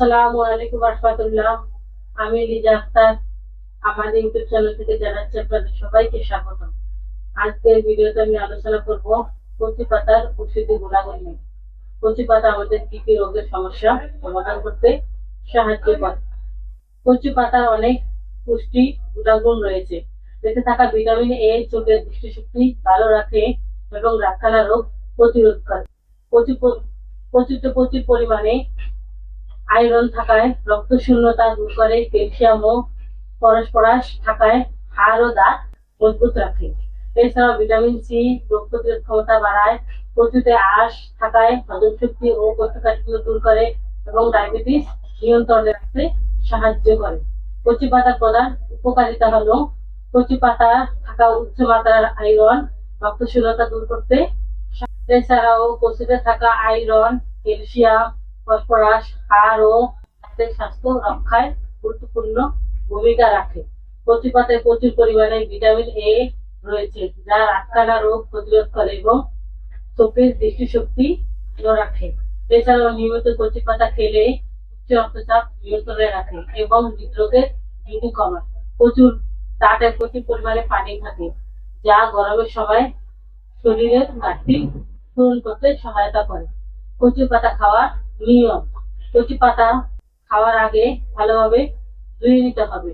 আসসালামু আলাইকুম রাহমাতুল্লাহ। আমি লিজা আক্তার আমাদের ইউটিউব চ্যানেল থেকে জানাচ্ছি আপনাদের সবাইকে স্বাগত। আজকের ভিডিওতে আমি আলোচনা করব কচি পাতার ঔষধি গুণাগুণ নিয়ে। কচি পাতা আমাদের কি কি রোগের সমস্যা সমাধান করতে সাহায্য করে। কচি পাতার অনেক পুষ্টি গুণাগুণ রয়েছে। এতে থাকা ভিটামিন এ চোখের দৃষ্টিশক্তি ভালো রাখে এবং রাতকানা রোগ প্রতিরোধ করে। প্রচুর প্রচুর পরিমাণে আয়রন থাকায় রক্ত শূন্যতা দূর করে, ক্যালসিয়াম ও ফসফরাস থাকায় হাড় ও দাঁত মজবুত রাখে। এছাড়াও ভিটামিন সি রোগ প্রতিরোধ ক্ষমতা বাড়ায়, প্রচুরতে আঁশ থাকায় হজম শক্তি ও কোষ্ঠকাঠিন্য দূর করে এবং ডায়াবেটিস নিয়ন্ত্রণে রাখতে সাহায্য করে। কচি পাতার প্রধান উপকারিতা হলো কচি পাতা থাকা উচ্চ মাত্রার আয়রন রক্ত শূন্যতা দূর করতে। এছাড়াও কচুতে থাকা আয়রন, ক্যালসিয়াম, ফসফরাস হাড় ও দাঁতের স্বাস্থ্য রক্ষায় গুরুত্বপূর্ণ ভূমিকা রাখে। কচি পাতায় প্রচুর পরিমাণে ভিটামিন এ রয়েছে, যা রাতকানা রোগ প্রতিরোধ করে এবং চোখের দৃষ্টিশক্তি ভালো রাখে। এছাড়াও নিয়মিত কচি পাতা খেলে উচ্চ রক্তচাপ নিয়ন্ত্রণে রাখে এবং হৃদরোগের ঝুঁকি কমায়। তাতে প্রচুর পরিমাণে পানি থাকে, যা গরমের সময় শরীরের ঘাটতি পূরণ করতে সহায়তা করে। কচি পাতা খাওয়ার নিয়ম: কচি পাতা খাওয়ার আগে ভালোভাবে ধুয়ে নিতে হবে।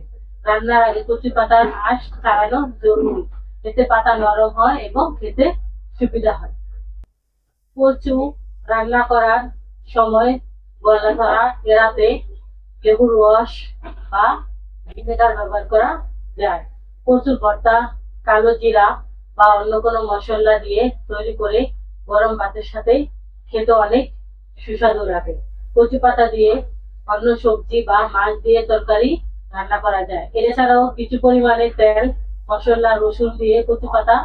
রান্নার আগে কচি পাতার আঁশ ছাড়ানো জরুরি, এতে পাতা নরম হয় এবং খেতে সুবিধা হয়। কচু রান্না করার সময় গলা ধরা এড়াতে লেবুর রস বা ভিনেগার ব্যবহার করা যায়। কচুর ভর্তা কালো জিরা বা অন্য কোনো মশলা দিয়ে তৈরি করে গরম ভাতের সাথে খেতে অনেক সুস্বাদু লাগে। কচি পাতা দিয়ে অন্য সবজি বা মাছ দিয়ে তরকারি রান্না করা যায়। এছাড়াও কিছু পরিমাণে তেল, মশলা, রসুন দিয়ে কচু পাতা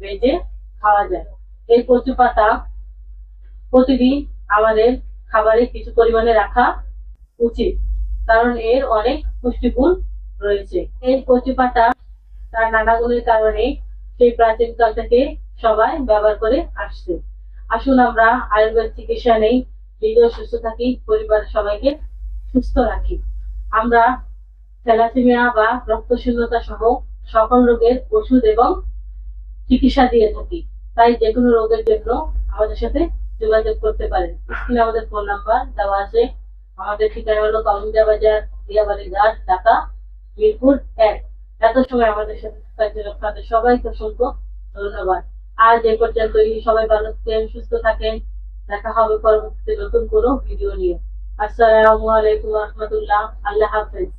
ভেজে খাওয়া যায়। এই কচু পাতা প্রতিদিন আমাদের খাবারে কিছু পরিমাণে রাখা উচিত, কারণ এর অনেক পুষ্টিগুণ রয়েছে। এই কচু পাতা তার নানা গুণের কারণে সেই প্রাচীনকাল থেকে সবাই ব্যবহার করে আসছে। আসুন আমরা আয়ুর্বেদ চিকিৎসা নেই, নিজেও সুস্থ থাকি, পরিবারের সবাইকে সুস্থ রাখি। আমরা থ্যালাসেমিয়া বা রক্তশূন্যতা সহ সকল রোগের ওষুধ এবং চিকিৎসা দিয়ে থাকি। তাই যে কোনো রোগের জন্য আমাদের সাথে যোগাযোগ করতে পারেন। স্ক্রিনে আমাদের ফোন নাম্বার দেওয়া আছে। আমাদের ঠিকানা হলো কাউন্দিয়া বাজার, দিয়াবাড়ি ঘাট, ঢাকা, মিরপুর 1। এত সময় আমাদের সাথে থাকার জন্য আপনাদের সবাইকে অসংখ্য ধন্যবাদ। আজ এ পর্যন্তই। সবাই ভালো থাকেন, সুস্থ থাকেন। দেখা হবে পরবর্তীতে নতুন কোনো ভিডিও নিয়ে। আসসালামু আলাইকুম রহমতুল্লাহ। আল্লাহ হাফেজ।